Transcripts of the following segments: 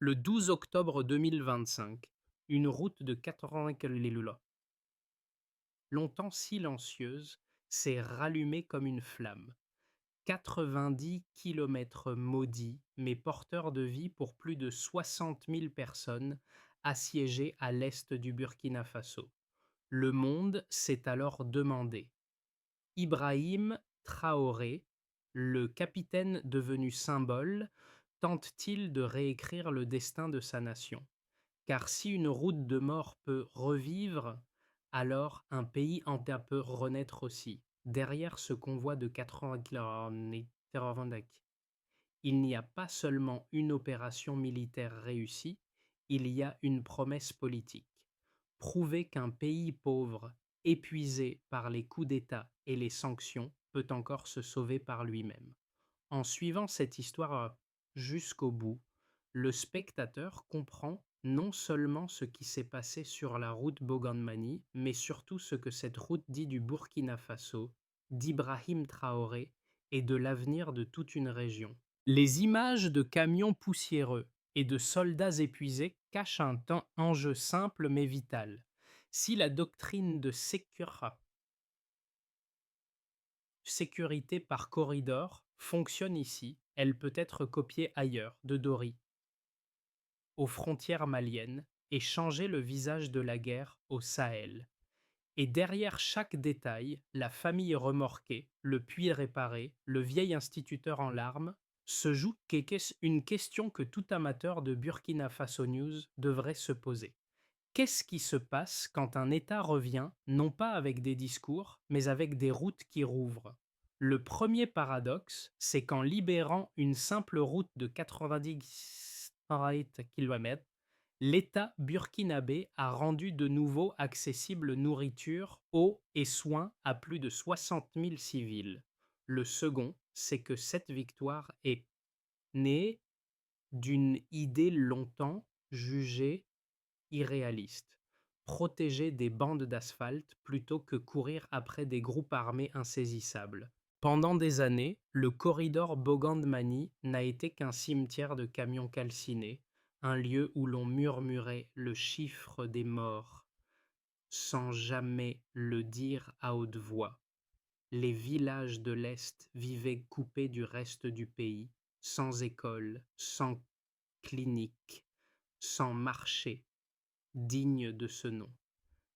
Le 12 octobre 2025, une route de 80 km, longtemps silencieuse, s'est rallumée comme une flamme. 90 kilomètres maudits, mais porteurs de vie pour plus de 60 000 personnes assiégées à l'est du Burkina Faso. Le monde s'est alors demandé: Ibrahim Traoré, le capitaine devenu symbole, tente-t-il de réécrire le destin de sa nation? Car si une route de mort peut revivre, alors un pays entier peut renaître aussi. Derrière ce convoi de 80 km, il n'y a pas seulement une opération militaire réussie, il y a une promesse politique. Prouver qu'un pays pauvre, épuisé par les coups d'État et les sanctions, peut encore se sauver par lui-même. En suivant cette histoire jusqu'au bout, le spectateur comprend non seulement ce qui s'est passé sur la route Bougainmani, mais surtout ce que cette route dit du Burkina Faso, d'Ibrahim Traoré et de l'avenir de toute une région. Les images de camions poussiéreux et de soldats épuisés cachent un enjeu simple mais vital. Si la doctrine de sécurité par corridor fonctionne ici, elle peut être copiée ailleurs, de Dori, aux frontières maliennes, et changer le visage de la guerre au Sahel. Et derrière chaque détail, la famille remorquée, le puits réparé, le vieil instituteur en larmes, se joue une question que tout amateur de Burkina Faso News devrait se poser. Qu'est-ce qui se passe quand un État revient, non pas avec des discours, mais avec des routes qui rouvrent? Le premier paradoxe, c'est qu'en libérant une simple route de 90 km, l'État burkinabé a rendu de nouveau accessible nourriture, eau et soins à plus de 60 000 civils. Le second, c'est que cette victoire est née d'une idée longtemps jugée irréaliste: protéger des bandes d'asphalte plutôt que courir après des groupes armés insaisissables. Pendant des années, le corridor Bogandmani n'a été qu'un cimetière de camions calcinés, un lieu où l'on murmurait le chiffre des morts, sans jamais le dire à haute voix. Les villages de l'Est vivaient coupés du reste du pays, sans école, sans clinique, sans marché digne de ce nom.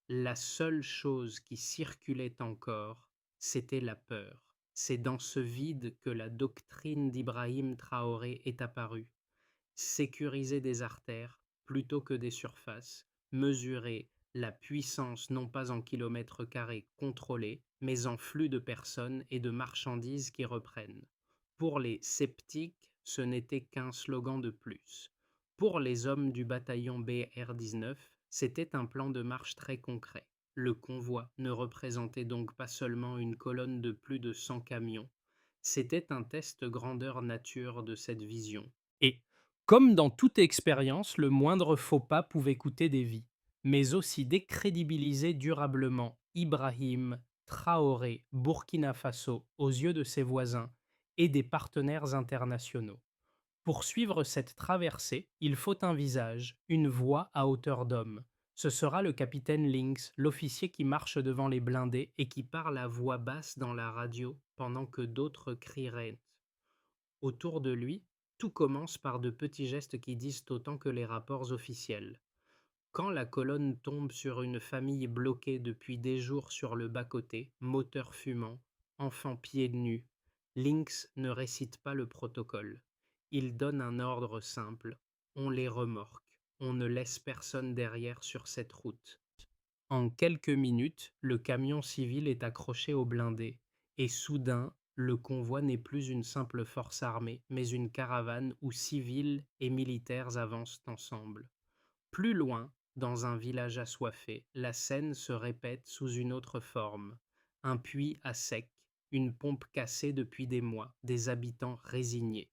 La seule chose qui circulait encore, c'était la peur. C'est dans ce vide que la doctrine d'Ibrahim Traoré est apparue. Sécuriser des artères plutôt que des surfaces, mesurer la puissance non pas en kilomètres carrés contrôlés, mais en flux de personnes et de marchandises qui reprennent. Pour les sceptiques, ce n'était qu'un slogan de plus. Pour les hommes du bataillon BR-19, c'était un plan de marche très concret. Le convoi ne représentait donc pas seulement une colonne de plus de 100 camions, c'était un test grandeur nature de cette vision. Et, comme dans toute expérience, le moindre faux pas pouvait coûter des vies, mais aussi décrédibiliser durablement Ibrahim Traoré, Burkina Faso, aux yeux de ses voisins et des partenaires internationaux. Pour suivre cette traversée, il faut un visage, une voix à hauteur d'homme. Ce sera le capitaine Lynx, l'officier qui marche devant les blindés et qui parle à voix basse dans la radio pendant que d'autres crieraient. Autour de lui, tout commence par de petits gestes qui disent autant que les rapports officiels. Quand la colonne tombe sur une famille bloquée depuis des jours sur le bas-côté, moteur fumant, enfants pieds nus, Lynx ne récite pas le protocole. Il donne un ordre simple: on les remorque, on ne laisse personne derrière sur cette route. En quelques minutes, le camion civil est accroché au blindé, et soudain, le convoi n'est plus une simple force armée, mais une caravane où civils et militaires avancent ensemble. Plus loin, dans un village assoiffé, la scène se répète sous une autre forme. Un puits à sec, une pompe cassée depuis des mois, des habitants résignés.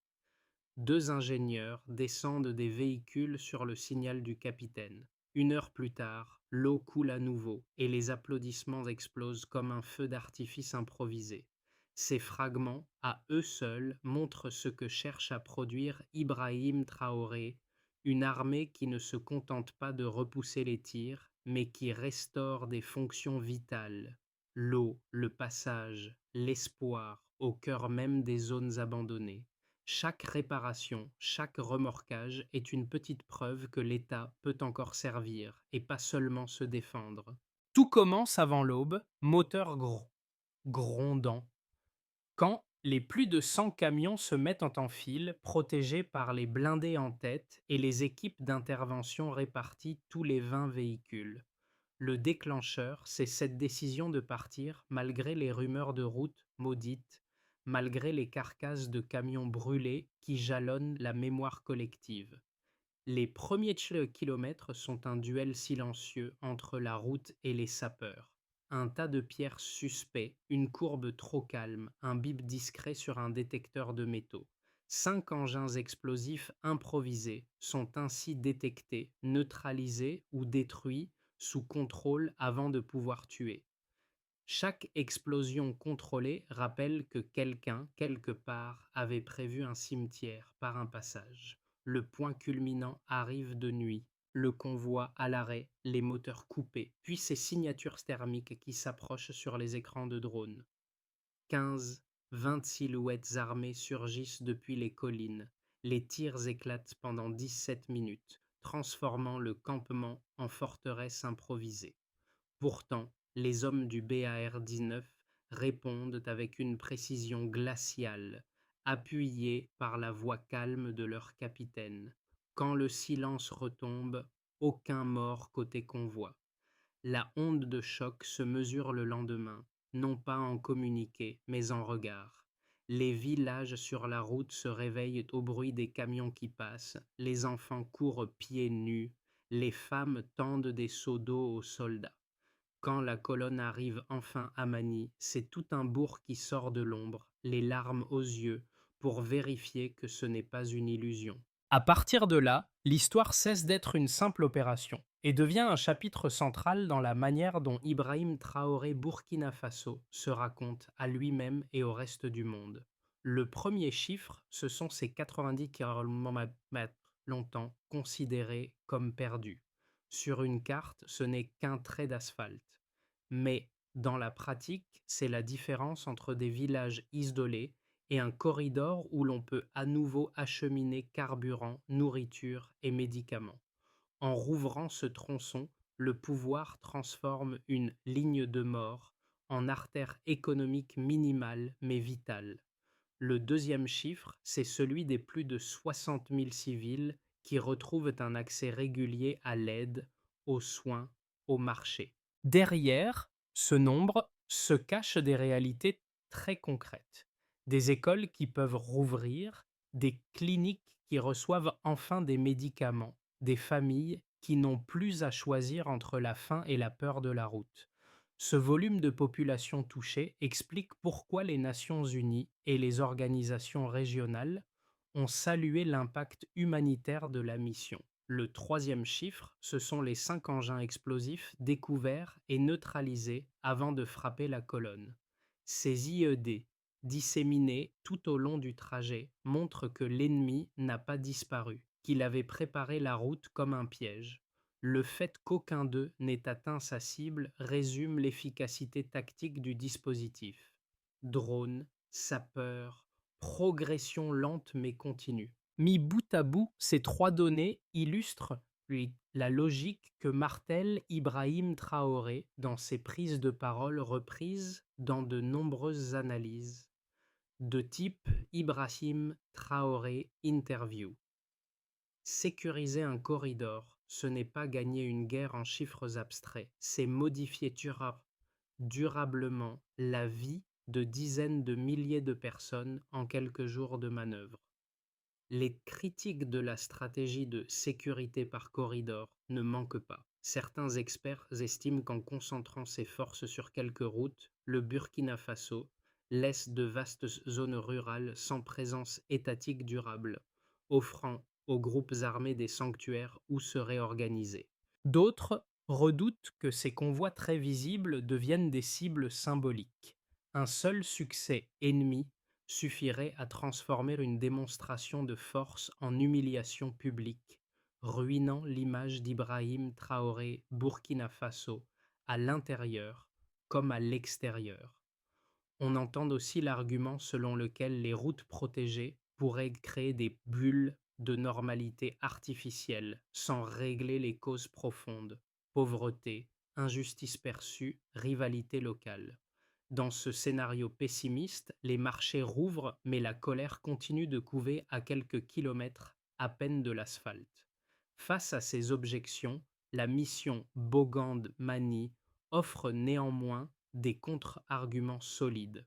Deux ingénieurs descendent des véhicules sur le signal du capitaine. Une heure plus tard, l'eau coule à nouveau et les applaudissements explosent comme un feu d'artifice improvisé. Ces fragments, à eux seuls, montrent ce que cherche à produire Ibrahim Traoré, Une armée qui ne se contente pas de repousser les tirs, mais qui restaure des fonctions vitales, l'eau, le passage, l'espoir, au cœur même des zones abandonnées. Chaque réparation, chaque remorquage est une petite preuve que l'État peut encore servir et pas seulement se défendre. Tout commence avant l'aube, moteur grondant, quand les plus de 100 camions se mettent en file, protégés par les blindés en tête et les équipes d'intervention réparties tous les 20 véhicules. Le déclencheur, c'est cette décision de partir malgré les rumeurs de routes maudites, malgré les carcasses de camions brûlés qui jalonnent la mémoire collective. Les premiers kilomètres sont un duel silencieux entre la route et les sapeurs. Un tas de pierres suspects, une courbe trop calme, un bip discret sur un détecteur de métaux. 5 engins explosifs improvisés sont ainsi détectés, neutralisés ou détruits sous contrôle avant de pouvoir tuer. Chaque explosion contrôlée rappelle que quelqu'un, quelque part, avait prévu un cimetière par un passage. Le point culminant arrive de nuit, le convoi à l'arrêt, les moteurs coupés, puis ces signatures thermiques qui s'approchent sur les écrans de drones. 15, 20 silhouettes armées surgissent depuis les collines. Les tirs éclatent pendant 17 minutes, transformant le campement en forteresse improvisée. Pourtant, les hommes du BAR-19 répondent avec une précision glaciale, appuyés par la voix calme de leur capitaine. Quand le silence retombe, aucun mort côté convoi. La onde de choc se mesure le lendemain, non pas en communiqué, mais en regard. Les villages sur la route se réveillent au bruit des camions qui passent, les enfants courent pieds nus, les femmes tendent des seaux d'eau aux soldats. Quand la colonne arrive enfin à Manille, c'est tout un bourg qui sort de l'ombre, les larmes aux yeux, pour vérifier que ce n'est pas une illusion. À partir de là, l'histoire cesse d'être une simple opération et devient un chapitre central dans la manière dont Ibrahim Traoré Burkina Faso se raconte à lui-même et au reste du monde. Le premier chiffre, ce sont ces 90 km longtemps considérés comme perdus. Sur une carte, ce n'est qu'un trait d'asphalte. Mais dans la pratique, c'est la différence entre des villages isolés et un corridor où l'on peut à nouveau acheminer carburant, nourriture et médicaments. En rouvrant ce tronçon, le pouvoir transforme une ligne de mort en artère économique minimale mais vitale. Le deuxième chiffre, c'est celui des plus de 60 000 civils qui retrouvent un accès régulier à l'aide, aux soins, au marché. Derrière ce nombre se cachent des réalités très concrètes. Des écoles qui peuvent rouvrir, des cliniques qui reçoivent enfin des médicaments, des familles qui n'ont plus à choisir entre la faim et la peur de la route. Ce volume de population touchée explique pourquoi les Nations Unies et les organisations régionales ont salué l'impact humanitaire de la mission. Le troisième chiffre, ce sont les 5 engins explosifs découverts et neutralisés avant de frapper la colonne. Ces IED, disséminés tout au long du trajet, montrent que l'ennemi n'a pas disparu, qu'il avait préparé la route comme un piège. Le fait qu'aucun d'eux n'ait atteint sa cible résume l'efficacité tactique du dispositif. Drone, sapeur, progression lente mais continue. Mis bout à bout, ces trois données illustrent la logique que martèle Ibrahim Traoré dans ses prises de parole reprises dans de nombreuses analyses de type Ibrahim Traoré Interview. Sécuriser un corridor, ce n'est pas gagner une guerre en chiffres abstraits, c'est modifier durablement la vie de dizaines de milliers de personnes en quelques jours de manœuvre. Les critiques de la stratégie de sécurité par corridor ne manquent pas. Certains experts estiment qu'en concentrant ses forces sur quelques routes, le Burkina Faso laisse de vastes zones rurales sans présence étatique durable, offrant aux groupes armés des sanctuaires où se réorganiser. D'autres redoutent que ces convois très visibles deviennent des cibles symboliques. Un seul succès ennemi suffirait à transformer une démonstration de force en humiliation publique, ruinant l'image d'Ibrahim Traoré Burkina Faso à l'intérieur comme à l'extérieur. On entend aussi l'argument selon lequel les routes protégées pourraient créer des bulles de normalité artificielle sans régler les causes profondes: pauvreté, injustice perçue, rivalité locale. Dans ce scénario pessimiste, les marchés rouvrent, mais la colère continue de couver à quelques kilomètres à peine de l'asphalte. Face à ces objections, la mission Bogand-Mani offre néanmoins des contre-arguments solides.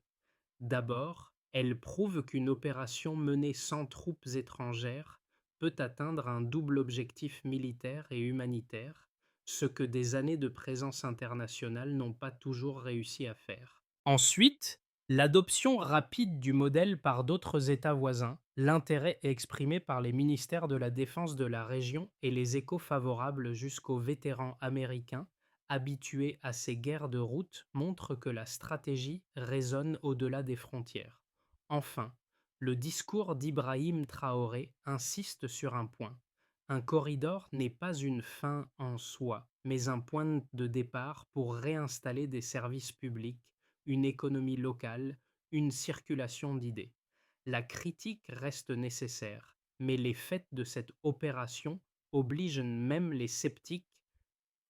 D'abord, elle prouve qu'une opération menée sans troupes étrangères peut atteindre un double objectif militaire et humanitaire, ce que des années de présence internationale n'ont pas toujours réussi à faire. Ensuite, l'adoption rapide du modèle par d'autres États voisins, l'intérêt exprimé par les ministères de la Défense de la région et les échos favorables jusqu'aux vétérans américains habitués à ces guerres de route montrent que la stratégie résonne au-delà des frontières. Enfin, le discours d'Ibrahim Traoré insiste sur un point. Un corridor n'est pas une fin en soi, mais un point de départ pour réinstaller des services publics, une économie locale, une circulation d'idées. La critique reste nécessaire, mais les faits de cette opération obligent même les sceptiques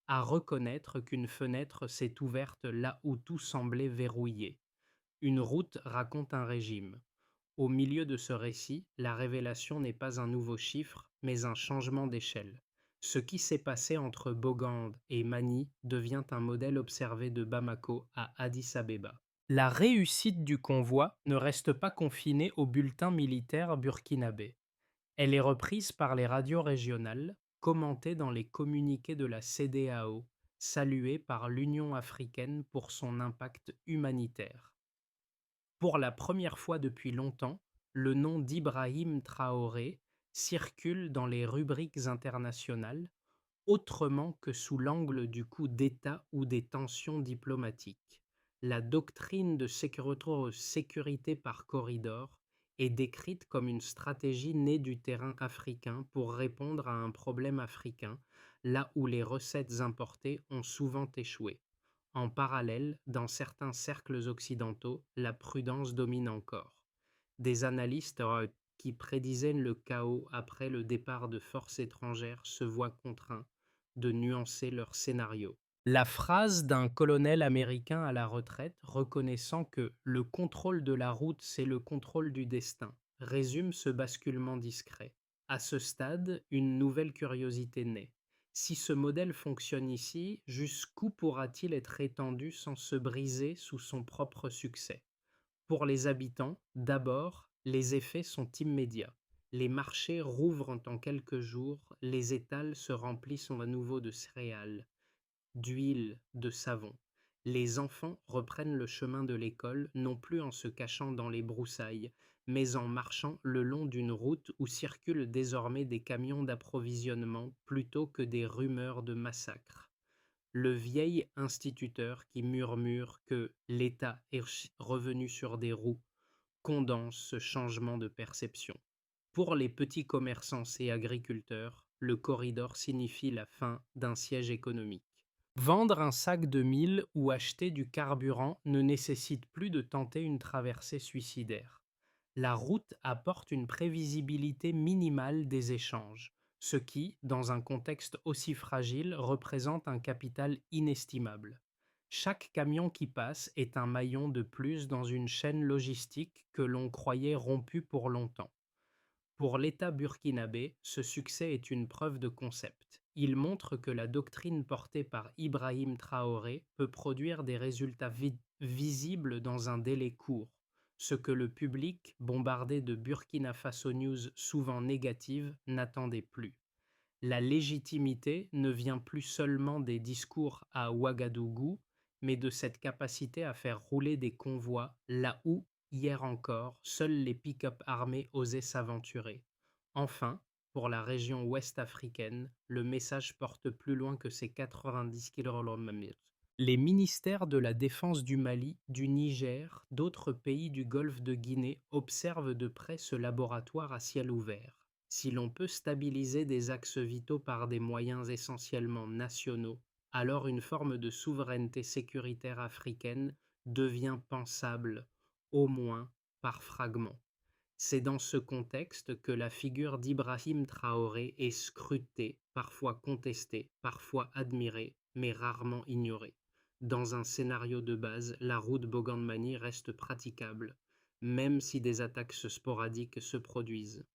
à reconnaître qu'une fenêtre s'est ouverte là où tout semblait verrouillé. Une route raconte un régime. Au milieu de ce récit, la révélation n'est pas un nouveau chiffre, mais un changement d'échelle. Ce qui s'est passé entre Bogande et Mani devient un modèle observé de Bamako à Addis Abeba. La réussite du convoi ne reste pas confinée au bulletin militaire burkinabé. Elle est reprise par les radios régionales, commentée dans les communiqués de la CEDEAO, saluée par l'Union africaine pour son impact humanitaire. Pour la première fois depuis longtemps, le nom d'Ibrahim Traoré circule dans les rubriques internationales, autrement que sous l'angle du coup d'État ou des tensions diplomatiques. La doctrine de sécurité par corridor est décrite comme une stratégie née du terrain africain pour répondre à un problème africain, là où les recettes importées ont souvent échoué. En parallèle, dans certains cercles occidentaux, la prudence domine encore. Des analystes qui prédisaient le chaos après le départ de forces étrangères se voient contraints de nuancer leur scénario. La phrase d'un colonel américain à la retraite reconnaissant que le contrôle de la route c'est le contrôle du destin résume ce basculement discret. À ce stade, une nouvelle curiosité naît. Si ce modèle fonctionne ici, jusqu'où pourra-t-il être étendu sans se briser sous son propre succès? Pour les habitants, d'abord, les effets sont immédiats. Les marchés rouvrent en quelques jours, les étals se remplissent à nouveau de céréales, d'huile, de savon. Les enfants reprennent le chemin de l'école, non plus en se cachant dans les broussailles, mais en marchant le long d'une route où circulent désormais des camions d'approvisionnement plutôt que des rumeurs de massacres. Le vieil instituteur qui murmure que l'État est revenu sur des roues condense ce changement de perception. Pour les petits commerçants et agriculteurs, le corridor signifie la fin d'un siège économique. Vendre un sac de mil ou acheter du carburant ne nécessite plus de tenter une traversée suicidaire. La route apporte une prévisibilité minimale des échanges, ce qui, dans un contexte aussi fragile, représente un capital inestimable. Chaque camion qui passe est un maillon de plus dans une chaîne logistique que l'on croyait rompue pour longtemps. Pour l'État burkinabé, ce succès est une preuve de concept. Il montre que la doctrine portée par Ibrahim Traoré peut produire des résultats visibles dans un délai court, ce que le public, bombardé de Burkina Faso News souvent négatives, n'attendait plus. La légitimité ne vient plus seulement des discours à Ouagadougou, mais de cette capacité à faire rouler des convois là où, hier encore, seuls les pick-up armés osaient s'aventurer. Enfin, pour la région ouest africaine, le message porte plus loin que ses 90 km. Les ministères de la Défense du Mali, du Niger, d'autres pays du golfe de Guinée observent de près ce laboratoire à ciel ouvert. Si l'on peut stabiliser des axes vitaux par des moyens essentiellement nationaux, alors une forme de souveraineté sécuritaire africaine devient pensable, au moins par fragments. C'est dans ce contexte que la figure d'Ibrahim Traoré est scrutée, parfois contestée, parfois admirée, mais rarement ignorée. Dans un scénario de base, la route Bogandmani reste praticable, même si des attaques sporadiques se produisent.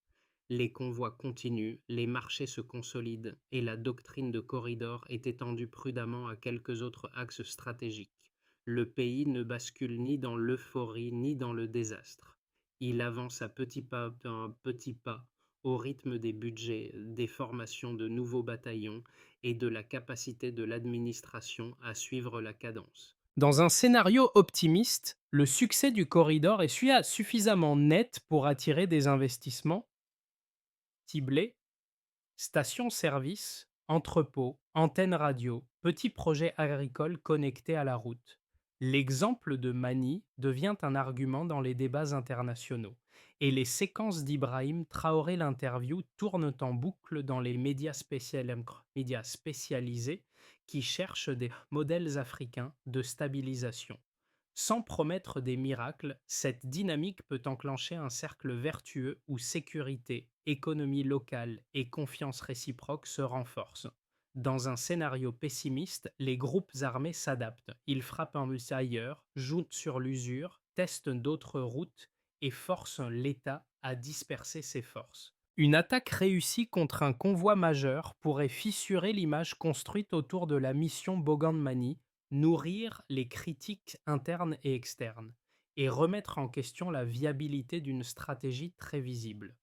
Les convois continuent, les marchés se consolident et la doctrine de corridor est étendue prudemment à quelques autres axes stratégiques. Le pays ne bascule ni dans l'euphorie ni dans le désastre. Il avance à petits pas d'un petit pas au rythme des budgets, des formations de nouveaux bataillons et de la capacité de l'administration à suivre la cadence. Dans un scénario optimiste, le succès du corridor est suffisamment net pour attirer des investissements ciblés, stations-service, entrepôts, antennes radio, petits projets agricoles connectés à la route. L'exemple de Mani devient un argument dans les débats internationaux, et les séquences d'Ibrahim Traoré l'interview tournent en boucle dans les médias spécialisés qui cherchent des modèles africains de stabilisation. Sans promettre des miracles, cette dynamique peut enclencher un cercle vertueux où sécurité, économie locale et confiance réciproque se renforcent. Dans un scénario pessimiste, les groupes armés s'adaptent. Ils frappent un mus ailleurs, jouent sur l'usure, testent d'autres routes et forcent l'État à disperser ses forces. Une attaque réussie contre un convoi majeur pourrait fissurer l'image construite autour de la mission Bogandmani, nourrir les critiques internes et externes, et remettre en question la viabilité d'une stratégie très visible.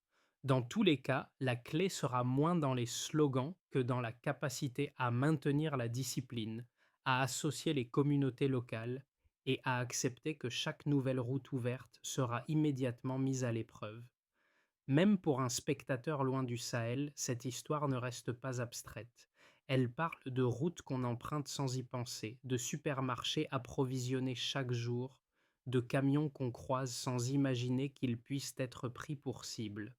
Dans tous les cas, la clé sera moins dans les slogans que dans la capacité à maintenir la discipline, à associer les communautés locales et à accepter que chaque nouvelle route ouverte sera immédiatement mise à l'épreuve. Même pour un spectateur loin du Sahel, cette histoire ne reste pas abstraite. Elle parle de routes qu'on emprunte sans y penser, de supermarchés approvisionnés chaque jour, de camions qu'on croise sans imaginer qu'ils puissent être pris pour cible.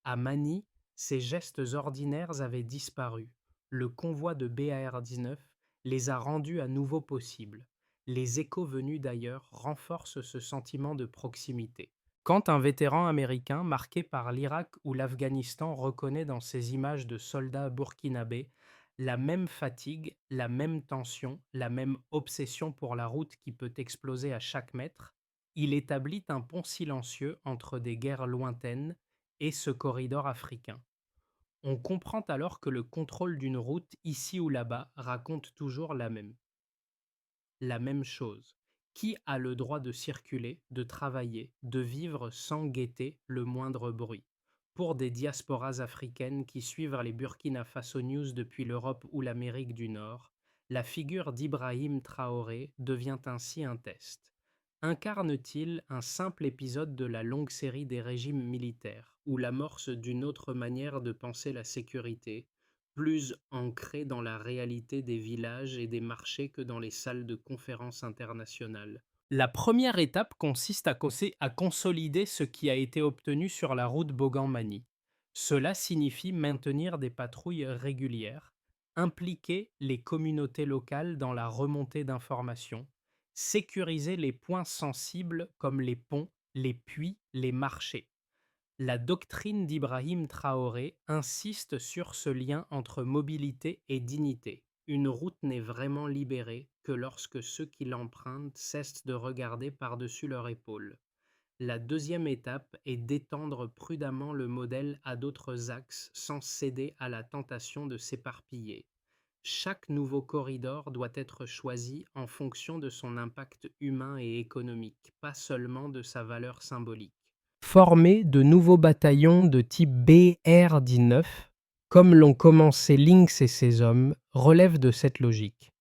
À Mani, ces gestes ordinaires avaient disparu. Le convoi de BAR-19 les a rendus à nouveau possibles. Les échos venus d'ailleurs renforcent ce sentiment de proximité. Quand un vétéran américain marqué par l'Irak ou l'Afghanistan reconnaît dans ces images de soldats burkinabés la même fatigue, la même tension, la même obsession pour la route qui peut exploser à chaque mètre, il établit un pont silencieux entre des guerres lointaines et ce corridor africain. On comprend alors que le contrôle d'une route ici ou là-bas raconte toujours la même chose. Qui a le droit de circuler, de travailler, de vivre sans guetter le moindre bruit? Pour des diasporas africaines qui suivent les Burkina Faso News depuis l'Europe ou l'Amérique du Nord, la figure d'Ibrahim Traoré devient ainsi un test. Incarne-t-il un simple épisode de la longue série des régimes militaires, ou l'amorce d'une autre manière de penser la sécurité, plus ancrée dans la réalité des villages et des marchés que dans les salles de conférences internationales? La première étape consiste à consolider ce qui a été obtenu sur la route Bogan-Mani. Cela signifie maintenir des patrouilles régulières, impliquer les communautés locales dans la remontée d'informations, sécuriser les points sensibles comme les ponts, les puits, les marchés. La doctrine d'Ibrahim Traoré insiste sur ce lien entre mobilité et dignité. Une route n'est vraiment libérée que lorsque ceux qui l'empruntent cessent de regarder par-dessus leur épaule. La deuxième étape est d'étendre prudemment le modèle à d'autres axes sans céder à la tentation de s'éparpiller. Chaque nouveau corridor doit être choisi en fonction de son impact humain et économique, pas seulement de sa valeur symbolique. Former de nouveaux bataillons de type BR-19, comme l'ont commencé Lynx et ses hommes, relève de cette logique.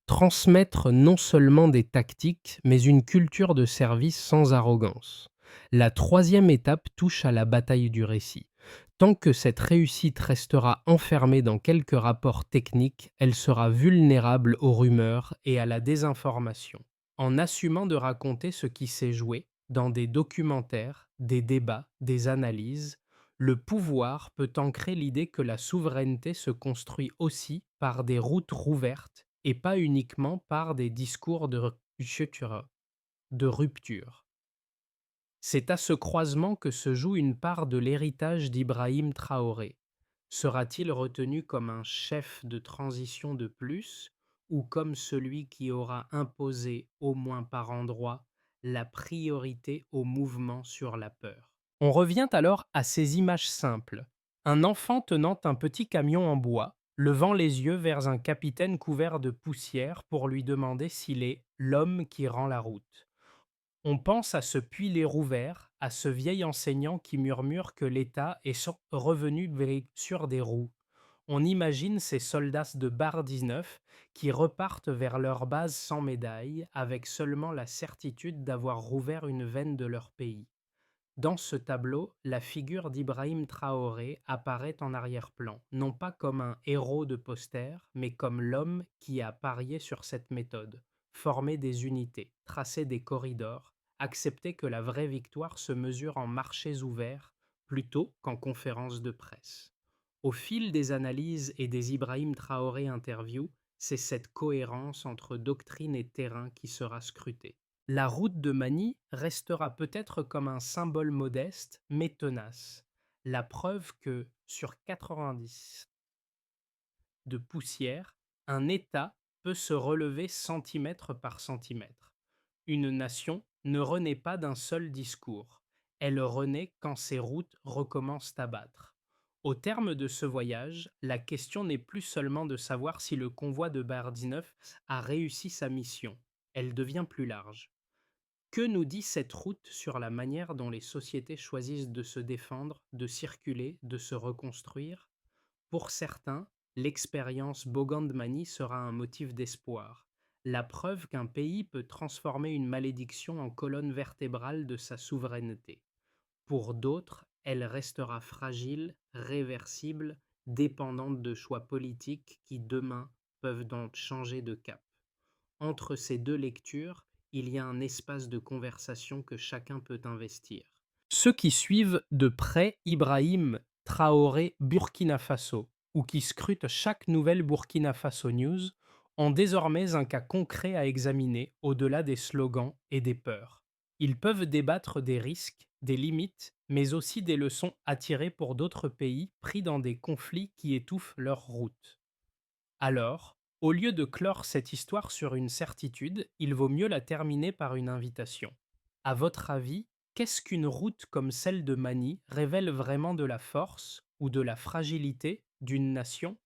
Transmettre non seulement des tactiques, mais une culture de service sans arrogance. La troisième étape touche à la bataille du récit. Tant que cette réussite restera enfermée dans quelques rapports techniques, elle sera vulnérable aux rumeurs et à la désinformation. En assumant de raconter ce qui s'est joué dans des documentaires, des débats, des analyses, Le pouvoir peut ancrer l'idée que la souveraineté se construit aussi par des routes rouvertes et pas uniquement par des discours de rupture. C'est à ce croisement que se joue une part de l'héritage d'Ibrahim Traoré. Sera-t-il retenu comme un chef de transition de plus ou comme celui qui aura imposé, au moins par endroits, la priorité au mouvement sur la peur? On revient alors à ces images simples. Un enfant tenant un petit camion en bois, levant les yeux vers un capitaine couvert de poussière pour lui demander s'il est l'homme qui rend la route. On pense à ce puits les rouvert, à ce vieil enseignant qui murmure que l'État est revenu sur des roues. On imagine ces soldats de bar 19 qui repartent vers leur base sans médaille, avec seulement la certitude d'avoir rouvert une veine de leur pays. Dans ce tableau, la figure d'Ibrahim Traoré apparaît en arrière-plan, non pas comme un héros de poster, mais comme l'homme qui a parié sur cette méthode, formé des unités, tracé des corridors, accepté que la vraie victoire se mesure en marchés ouverts plutôt qu'en conférences de presse. Au fil des analyses et des Ibrahim Traoré interviews, c'est cette cohérence entre doctrine et terrain qui sera scrutée. La route de Mani restera peut-être comme un symbole modeste, mais tenace. La preuve que, sur 90 de poussière, un État peut se relever centimètre par centimètre. Une nation ne renaît pas d'un seul discours. Elle renaît quand ses routes recommencent à battre. Au terme de ce voyage, la question n'est plus seulement de savoir si le convoi de Bardinov a réussi sa mission. Elle devient plus large. Que nous dit cette route sur la manière dont les sociétés choisissent de se défendre, de circuler, de se reconstruire? Pour certains, l'expérience Bogandmani sera un motif d'espoir, la preuve qu'un pays peut transformer une malédiction en colonne vertébrale de sa souveraineté. Pour d'autres, elle restera fragile, réversible, dépendante de choix politiques qui demain peuvent donc changer de cap. Entre ces deux lectures, il y a un espace de conversation que chacun peut investir. Ceux qui suivent de près Ibrahim Traoré Burkina Faso ou qui scrutent chaque nouvelle Burkina Faso News ont désormais un cas concret à examiner au-delà des slogans et des peurs. Ils peuvent débattre des risques, des limites, mais aussi des leçons à tirer pour d'autres pays pris dans des conflits qui étouffent leur route. Alors, au lieu de clore cette histoire sur une certitude, il vaut mieux la terminer par une invitation. À votre avis, qu'est-ce qu'une route comme celle de Mani révèle vraiment de la force ou de la fragilité d'une nation?